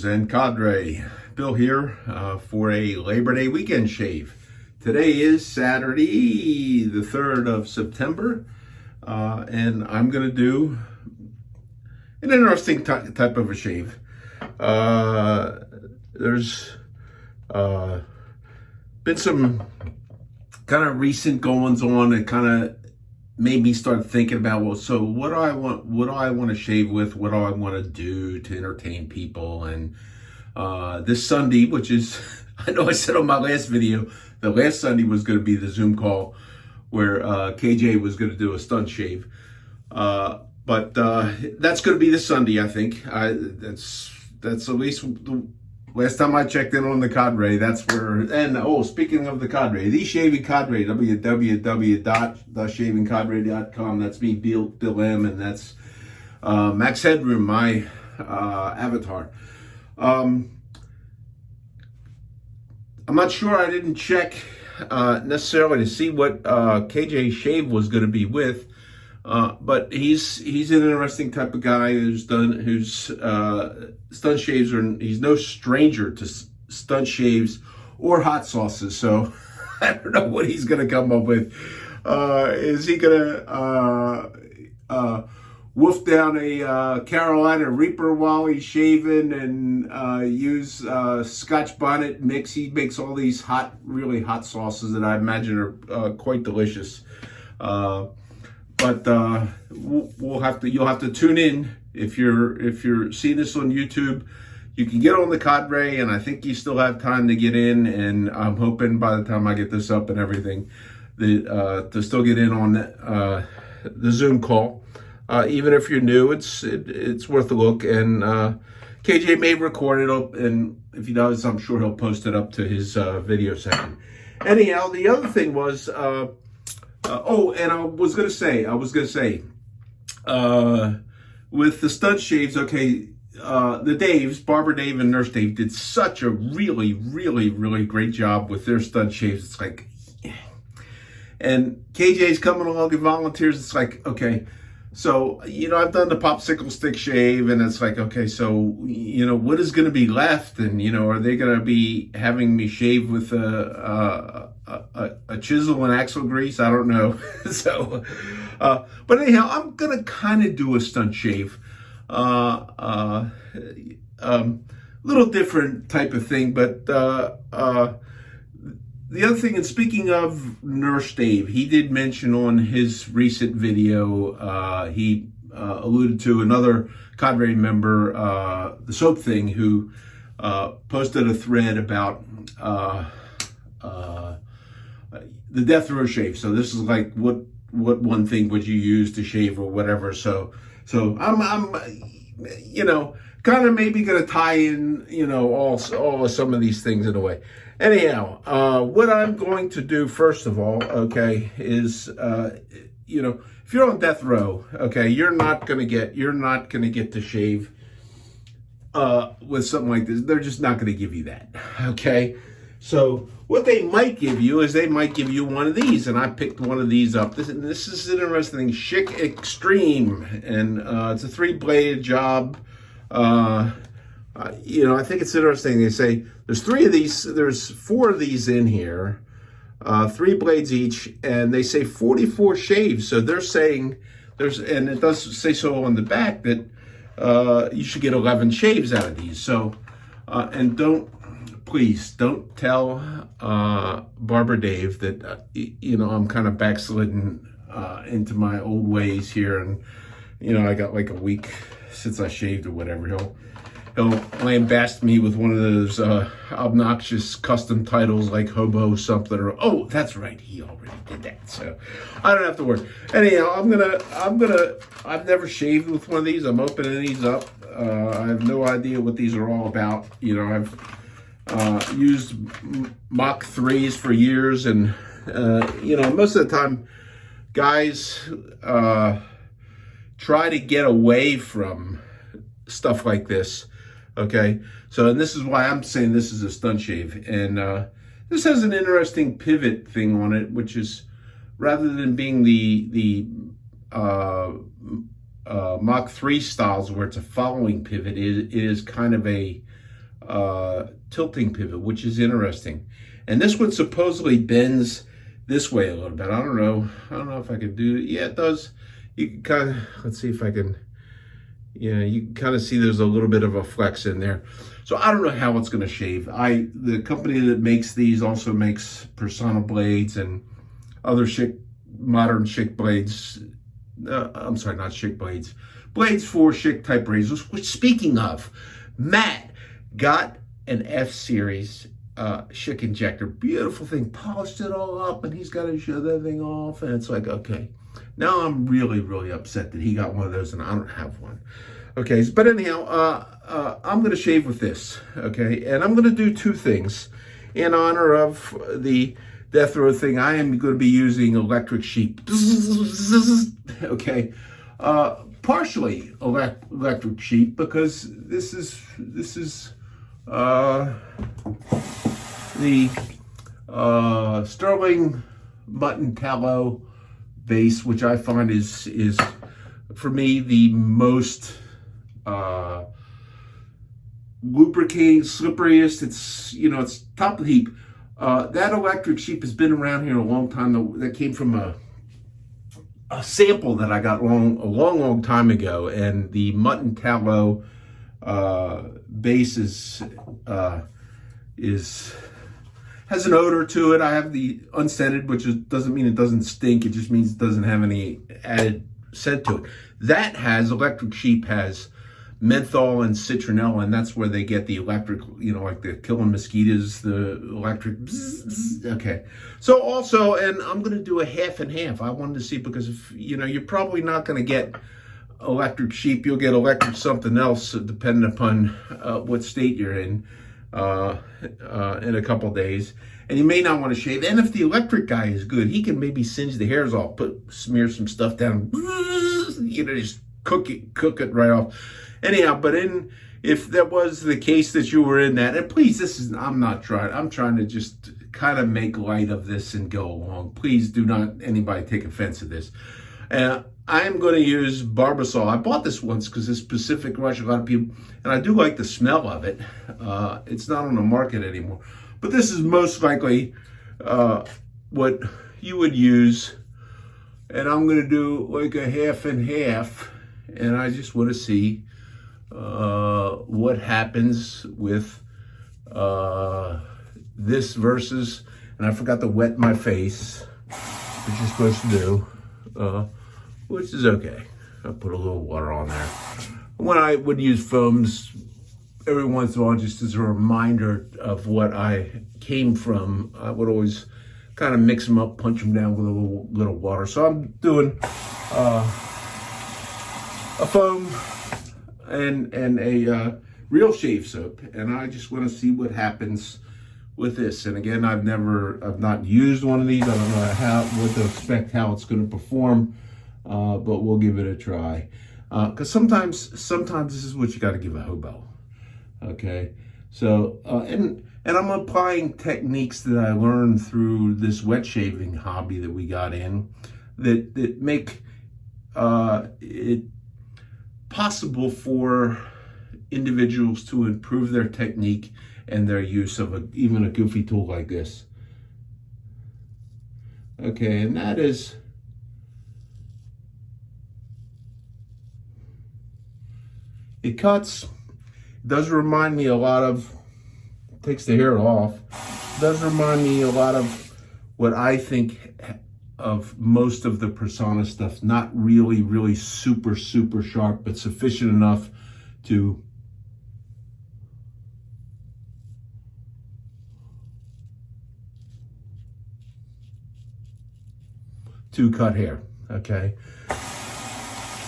and Cadre. Bill here for a Labor Day weekend shave. Today is Saturday, the 3rd of September, and I'm going to do an interesting type of a shave. There's been some kind of recent goings on that kind of made me start thinking about, well, so what do I want to shave with? What do I want to do to entertain people? And this Sunday, which is, I know I said on my last video, the last Sunday was going to be the Zoom call where KJ was going to do a stunt shave. But that's going to be this Sunday, I think. That's at least the last time I checked in on the Cadre, that's where, and oh, speaking of the Cadre, the Shaving Cadre, www.theshavingcadre.com. That's me, Bill M, and that's Max Headroom, my avatar. I'm not sure, I didn't check necessarily to see what KJ shave was going to be with. But he's an interesting type of guy who's stunt shaves, he's no stranger to stunt shaves or hot sauces. So I don't know what he's going to come up with. Is he going to wolf down a Carolina Reaper while he's shaving and use Scotch bonnet mix? He makes all these really hot sauces that I imagine are quite delicious. But you'll have to tune in if you're seeing this on YouTube. You can get on the Cadre, and I think you still have time to get in. And I'm hoping by the time I get this up and everything, that to still get in on the Zoom call. Even if you're new, it's worth a look. And KJ may record it up, and if he does, I'm sure he'll post it up to his video section. Anyhow, the other thing was. And I was gonna say, with the stunt shaves, okay, the Daves, Barber Dave and Nurse Dave, did such a really, really, really great job with their stunt shaves. It's like, and KJ's coming along and volunteers. It's like, okay, so, I've done the popsicle stick shave, and it's like, okay, so, what is going to be left? And, are they going to be having me shave with a chisel and axle grease? I don't know. So, but anyhow, I'm going to kind of do a stunt shave. Little different type of thing, but the other thing, and speaking of Nurse Dave, he did mention on his recent video, he alluded to another Cadre member, the Soap Thing, who posted a thread about the death row shave. So this is like, what one thing would you use to shave or whatever. So I'm kind of maybe going to tie in, all of some of these things in a way. Anyhow, what I'm going to do first of all, okay, is, if you're on death row, okay, you're not going to get to shave, with something like this. They're just not going to give you that. Okay. So what they might give you is they might give you one of these, and I picked one of these up. This is an interesting thing, Chic Extreme, and it's a 3-bladed job. I think it's interesting. They say there's 4 of these in here, 3 blades each, and they say 44 shaves. So they're saying and it does say so on the back that you should get 11 shaves out of these. So, and please don't tell Barber Dave that I'm kind of backsliding into my old ways here, and I got like a week since I shaved or whatever. He'll lambast me with one of those obnoxious custom titles like Hobo something, or oh, that's right, he already did that, so I don't have to worry. Anyhow, I've never shaved with one of these. I'm opening these up. I have no idea what these are all about. I've used Mach 3s for years, and most of the time guys try to get away from stuff like this. Okay, and this is why I'm saying this is a stunt shave, and this has an interesting pivot thing on it, which is, rather than being the Mach 3 styles where it's a following pivot, it is kind of a tilting pivot, which is interesting. And this one supposedly bends this way a little bit. I don't know if I could do it. Yeah, it does. You can kind of, let's see if I can, yeah, you can kind of see there's a little bit of a flex in there. So I don't know how it's going to shave. The company that makes these also makes Persona blades and other modern chic blades. I'm sorry, not chic blades. Blades for chic type razors, which, speaking of, Matt got an F-Series chic injector. Beautiful thing. Polished it all up, and he's got to show that thing off. And it's like, okay. Now I'm really, really upset that he got one of those and I don't have one. Okay, but anyhow, I'm going to shave with this, okay? And I'm going to do two things. In honor of the death row thing, I am going to be using electric sheep. Okay, partially electric sheep because this is the Sterling mutton tallow base, which I find is for me the most lubricating, slipperiest. It's, you know, it's top of the heap. That electric sheep has been around here a long time. That came from a sample that I got a long time ago, and the mutton tallow base has an odor to it. I have the unscented, which doesn't mean it doesn't stink. It just means it doesn't have any added scent to it. That has, electric sheep has menthol and citronella, and that's where they get the electric, you know, like the killing mosquitoes, the electric bzz, bzz. Okay. So also, and I'm going to do a half and half. I wanted to see, because if, you know, you're probably not going to get electric sheep. You'll get electric something else, depending upon what state you're in a couple of days. And you may not want to shave. And if the electric guy is good, he can maybe singe the hairs off, smear some stuff down, you know, just cook it right off. Anyhow, but if that was the case that you were in that, and please, I'm trying to just kind of make light of this and go along. Please do not anybody take offense to this. I'm going to use Barbasol. I bought this once because it's Pacific Rush, a lot of people, and I do like the smell of it. It's not on the market anymore. But this is most likely what you would use. And I'm going to do like a half and half. And I just want to see what happens with this versus, and I forgot to wet my face, which you're supposed to do, which is okay. I put a little water on there. When I would use foams every once in a while, just as a reminder of what I came from, I would always kind of mix them up, punch them down with a little water. So I'm doing a foam and a real shave soap, and I just want to see what happens with this. And again, I've not used one of these. I don't know what to expect, how it's going to perform, but we'll give it a try. Because sometimes this is what you got to give a hobo. Okay, so and I'm applying techniques that I learned through this wet shaving hobby that we got in, that make it possible for individuals to improve their technique and their use of even a goofy tool like this. Okay, and that is, it cuts. It does remind me a lot of, takes the hair off. It does remind me a lot of what I think of most of the Persona stuff. Not really, really super sharp, but sufficient enough to cut hair. Okay,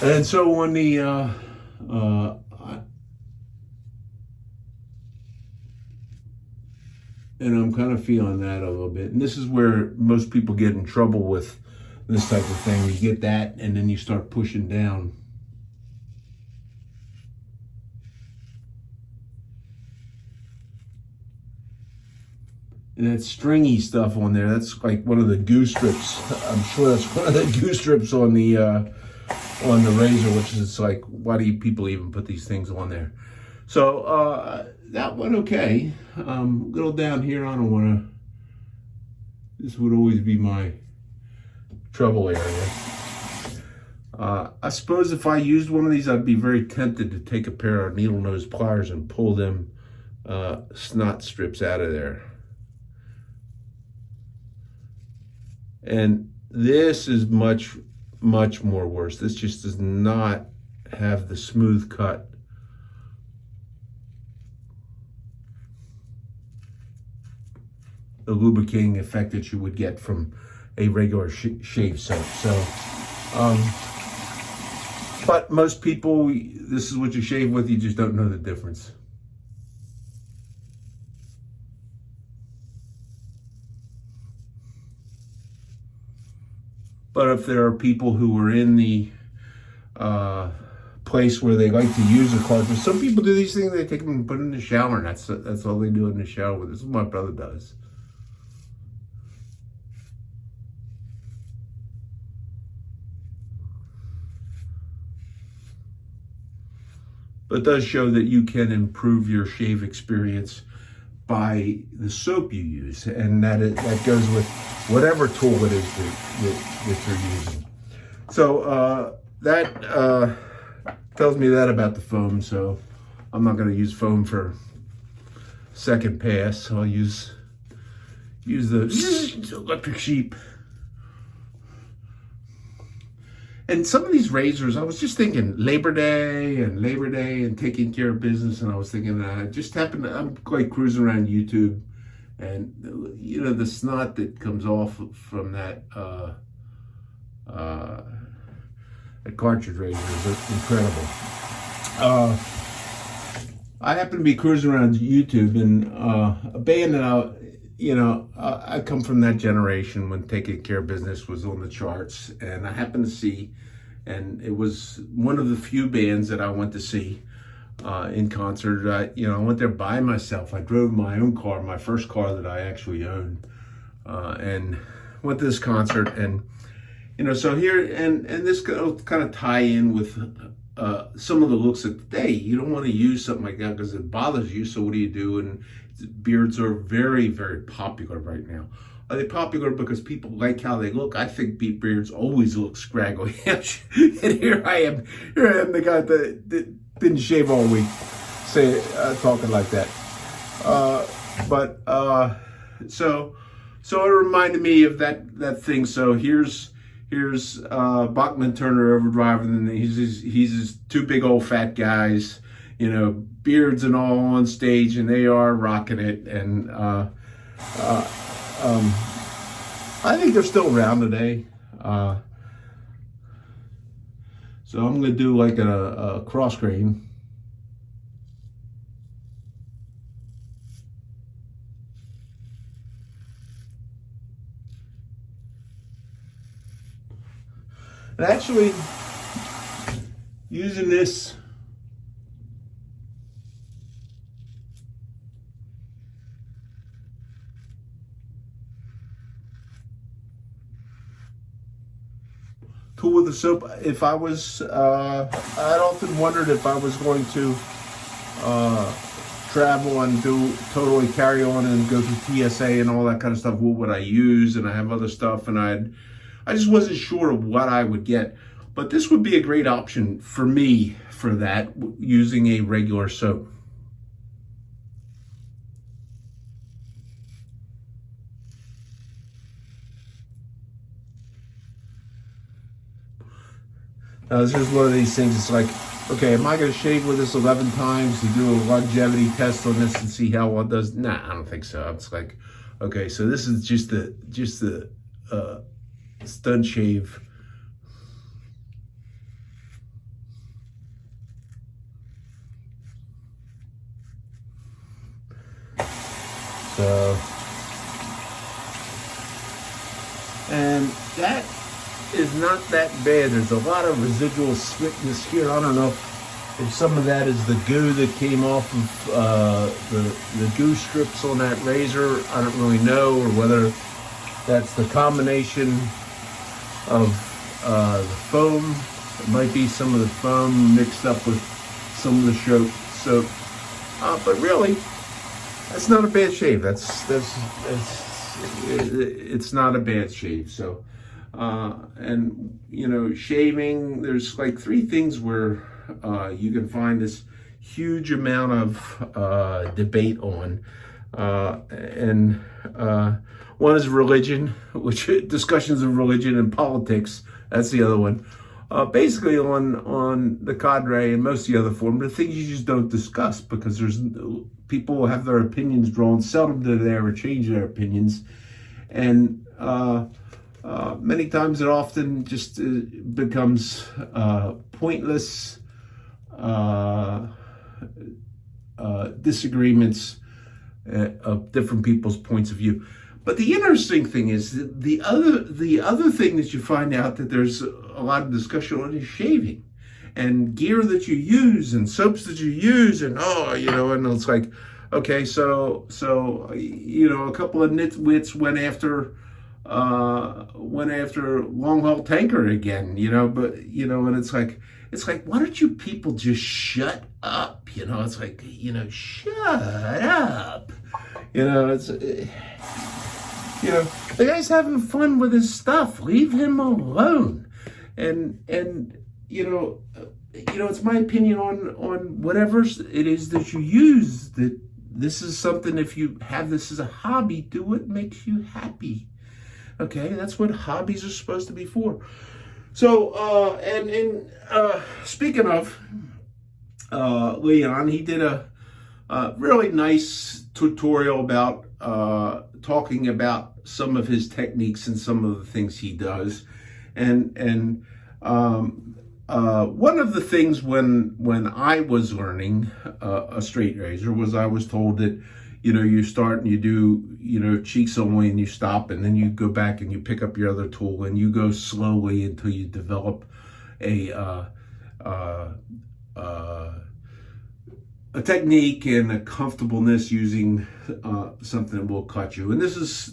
and so on the and I'm kind of feeling that a little bit. And this is where most people get in trouble with this type of thing. You get that, and then you start pushing down. And that stringy stuff on there, that's like one of the goose strips. I'm sure that's one of the goose strips on the razor, which is like, why do people even put these things on there? So that went okay. A little down here, I don't want to. This would always be my trouble area. I suppose if I used one of these, I'd be very tempted to take a pair of needle nose pliers and pull them snot strips out of there. And this is much more worse. This just does not have the smooth cut. The lubricating effect that you would get from a regular shave soap. So, but most people, this is what you shave with, you just don't know the difference. But if there are people who are in the place where they like to use a cartridge, some people do these things, they take them and put them in the shower, and that's all they do in the shower. This is what my brother does. But it does show that you can improve your shave experience by the soap you use, and that goes with whatever tool it is that you're using. So that tells me that about the foam. So I'm not going to use foam for second pass. I'll use the electric sheep. And some of these razors, I was just thinking Labor Day and taking care of business, and I was thinking just happened to, I'm like cruising around YouTube, and you know, the snot that comes off from that cartridge razor is incredible. I happen to be cruising around YouTube, and a band that I come from that generation when taking care of business was on the charts, and I happened to see, and it was one of the few bands that I went to see in concert. I went there by myself. I drove my own car, my first car that I actually owned, and went to this concert. And so here, and this kind of tie in with some of the looks of today. You don't want to use something like that because it bothers you. So what do you do? And beards are very, very popular right now. Are they popular because people like how they look? I think beards always look scraggly. And here I am, the guy that didn't shave all week, talking like that. So it reminded me of that thing. So here's Bachman Turner Overdrive, and he's his two big old fat guys, beards and all on stage, and they are rocking it. And I think they're still around today. So I'm going to do like a cross grain. And actually, using this tool with the soap, if I was, I'd often wondered if I was going to travel and totally carry on and go through TSA and all that kind of stuff, what would I use? And I have other stuff, and I just wasn't sure of what I would get. But this would be a great option for me for that, using a regular soap. Now, this is one of these things, it's like, okay, am I going to shave with this 11 times to do a longevity test on this and see how well it does? Nah, I don't think so. It's like, okay, so this is just the Stunt shave. So, and that is not that bad. There's a lot of residual slickness here. I don't know if some of that is the goo that came off of the goo strips on that razor. I don't really know, or whether that's the combination of the foam. It might be some of the foam mixed up with some of the soap. But really, that's not a bad shave. It's not a bad shave. So, and you know, shaving, there's like three things where you can find this huge amount of debate on. And one is religion, which discussions of religion and politics. That's the other one. Basically on the cadre and most of the other forums, the things you just don't discuss because there's people have their opinions drawn. Seldom do they ever change their opinions, and many times it often just becomes pointless disagreements of different people's points of view. But the interesting thing is the other thing that you find out that there's a lot of discussion on is shaving and gear that you use and soaps that you use, and you know, and it's like, okay, so you know, a couple of nitwits went after long haul tanker again, you know, but you know, and it's like why don't you people just shut up? You know, it's like, you know, shut up. You know, it's you know, the guy's having fun with his stuff. Leave him alone. And you know, it's my opinion on whatever it is that you use. That this is something. If you have this as a hobby, do what makes you happy. Okay, that's what hobbies are supposed to be for. So, and speaking of Leon, he did a really nice tutorial about talking about some of his techniques and some of the things he does, and one of the things when I was learning a straight razor was I was told that, you know, you start and you do, you know, cheeks only and you stop, and then you go back and you pick up your other tool and you go slowly until you develop a technique and a comfortableness using something that will cut you. And this is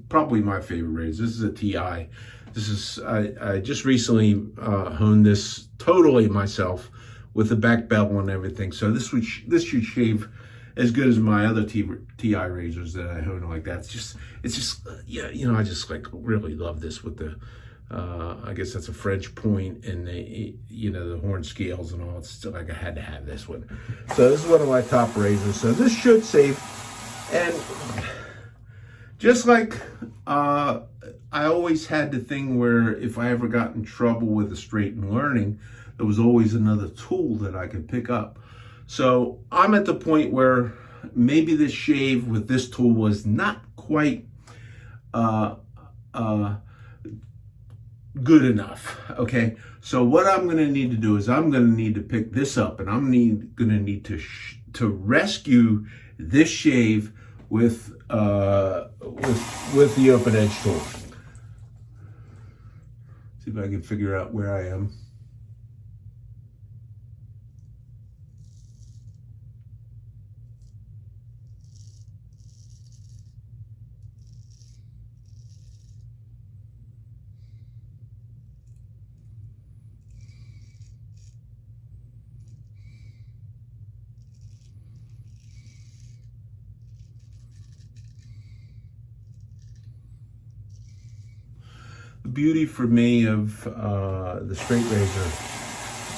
probably my favorite razor. This is a TI. This is I just recently honed this totally myself with the back bevel and everything. So this should shave as good as my other TI razors that I hone like that. It's just yeah, you know, I just like really love this with the I guess that's a French point and the, you know, the horn scales and all. It's still like I had to have this one. So this is one of my top razors. So this should save. And just like I always had the thing where if I ever got in trouble with a straight and learning, there was always another tool that I could pick up. So I'm at the point where maybe this shave with this tool was not quite good enough. Okay, so what I'm going to need to do is I'm going to need to pick this up, and I'm going to need to rescue this shave with the open edge tool. See if I can figure out where I am. The beauty for me of the straight razor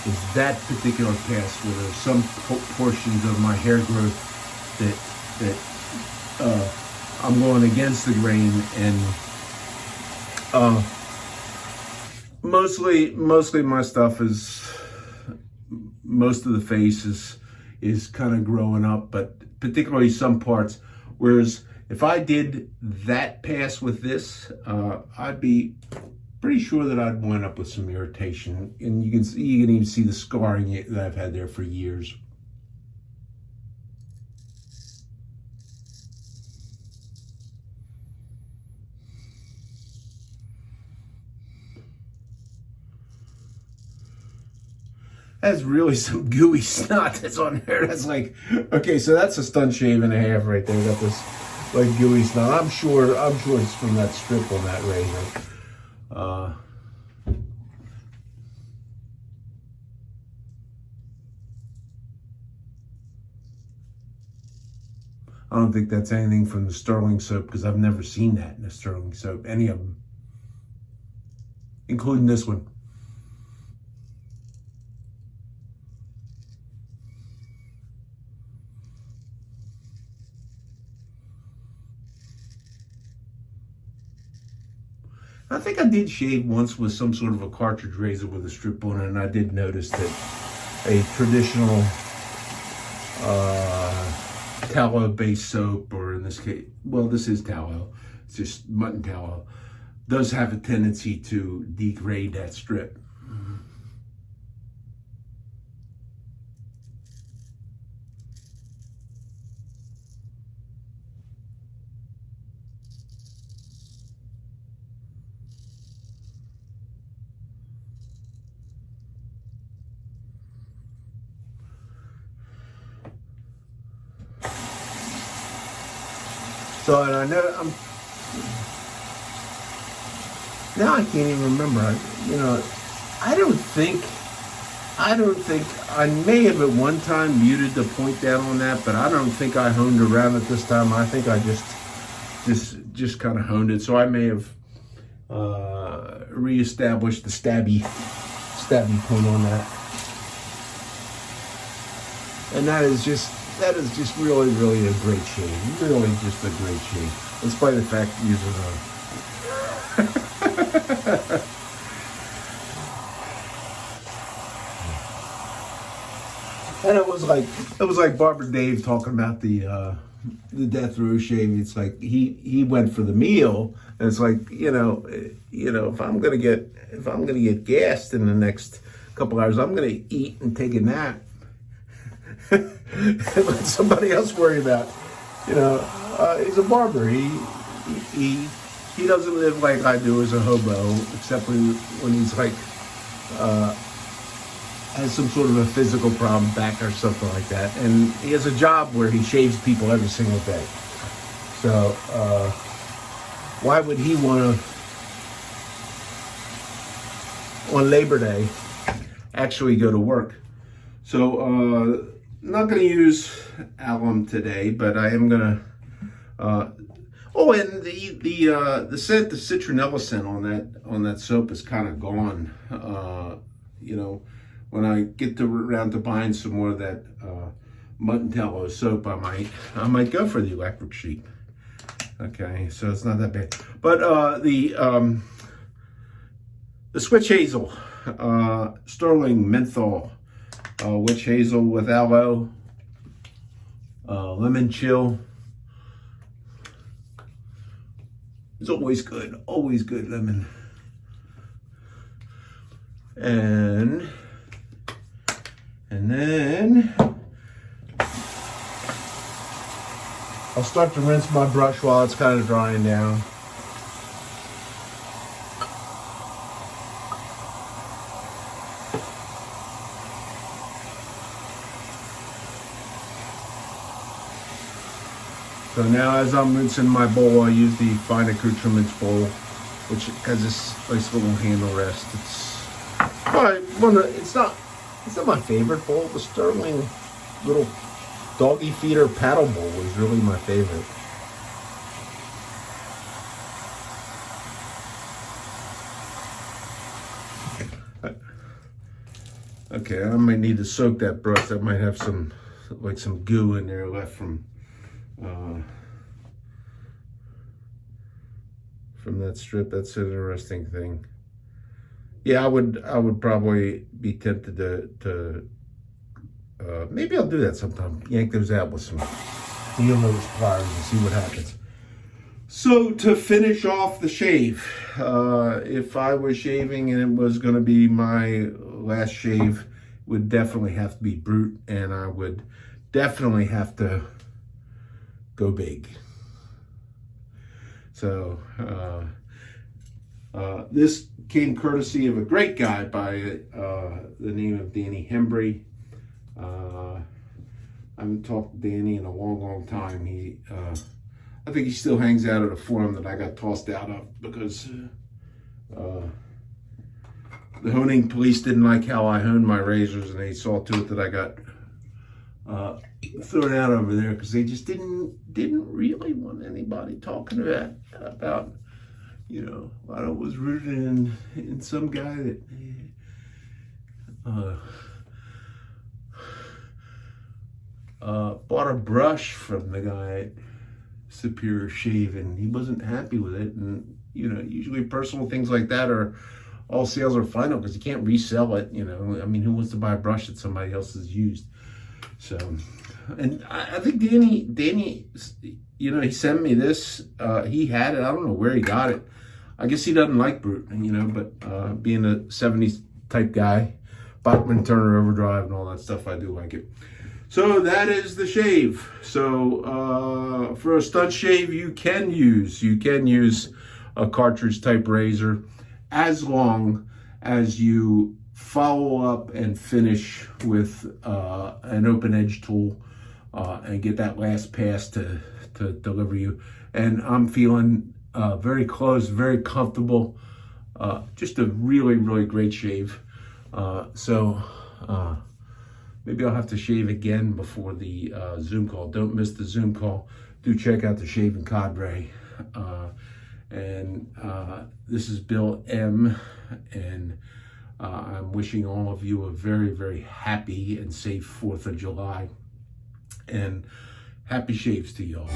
is that particular pass where there's some portions of my hair growth that I'm going against the grain, and mostly my stuff is, most of the face is kind of growing up, but particularly some parts. Whereas if I did that pass with this, I'd be pretty sure that I'd wind up with some irritation, and you can even see the scarring that I've had there for years. That's really some gooey snot that's on there. That's like, okay, so that's a stunt shave and a half right there. Got this like gooey snot. I'm sure it's from that strip on that razor. I don't think that's anything from the Sterling soap, because I've never seen that in a Sterling soap, any of them, including this one. I think I did shave once with some sort of a cartridge razor with a strip on it, and I did notice that a traditional tallow-based soap, or in this case, well, this is tallow, it's just mutton tallow, does have a tendency to degrade that strip. So, and I know now I can't even remember. I don't think I may have at one time muted the point down on that, but I don't think I honed around it this time. I think I just kind of honed it. So I may have reestablished the stabby point on that. And that is just really, really a great shave. Really just a great shave. Despite the fact that using and it was like Barber Dave talking about the death row shave. It's like he went for the meal, and it's like, if I'm gonna get gassed in the next couple hours, I'm gonna eat and take a nap. Let somebody else worry about. He's a barber. He doesn't live like I do as a hobo, except when he's like has some sort of a physical problem, back or something like that, and he has a job where he shaves people every single day. So why would he want to on Labor Day actually go to work? So I'm not going to use alum today, but I am going to. And the scent, the citronella scent on that soap is kind of gone. When I get around to buying some more of that mutton tallow soap, I might go for the electric sheep. Okay, so it's not that bad. But the Switch Hazel, Sterling Menthol. Witch hazel with aloe, lemon chill. It's always good lemon. And then I'll start to rinse my brush while it's kind of drying down. So now, as I'm rinsing my bowl, I use the fine accoutrements bowl, which has this nice little handle rest. It's not my favorite bowl. The Sterling little doggy feeder paddle bowl is really my favorite. Okay, I might need to soak that brush. That might have some goo in there left from that strip. That's an interesting thing. Yeah, I would probably be tempted to maybe I'll do that sometime. Yank those out with some steel nose pliers and see what happens. So to finish off the shave, if I was shaving and it was going to be my last shave, it would definitely have to be brute, and I would definitely have to go big. So this came courtesy of a great guy by the name of Danny Hembry. I haven't talked to Danny in a long time. I think he still hangs out at a forum that I got tossed out of because the honing police didn't like how I honed my razors, and they saw to it that I got thrown out over there because they just didn't really want anybody talking about you know, a lot of it was rooted in some guy that bought a brush from the guy at Superior Shave, and he wasn't happy with it. And you know, usually personal things like that are all sales are final because you can't resell it. You know, I mean, who wants to buy a brush that somebody else has used? So, and I think Danny, you know, he sent me this. He had it. I don't know where he got it. I guess he doesn't like Brute, you know, but being a 70s type guy, Bachman Turner Overdrive and all that stuff, I do like it. So that is the shave. So for a stunt shave, you can use a cartridge type razor as long as you follow up and finish with an open edge tool and get that last pass to deliver you. And I'm feeling very close, very comfortable. Just a really, really great shave. So maybe I'll have to shave again before the Zoom call. Don't miss the Zoom call. Do check out the Shaving Cadre. And this is Bill M. And I'm wishing all of you a very, very happy and safe 4th of July. And happy shaves to y'all.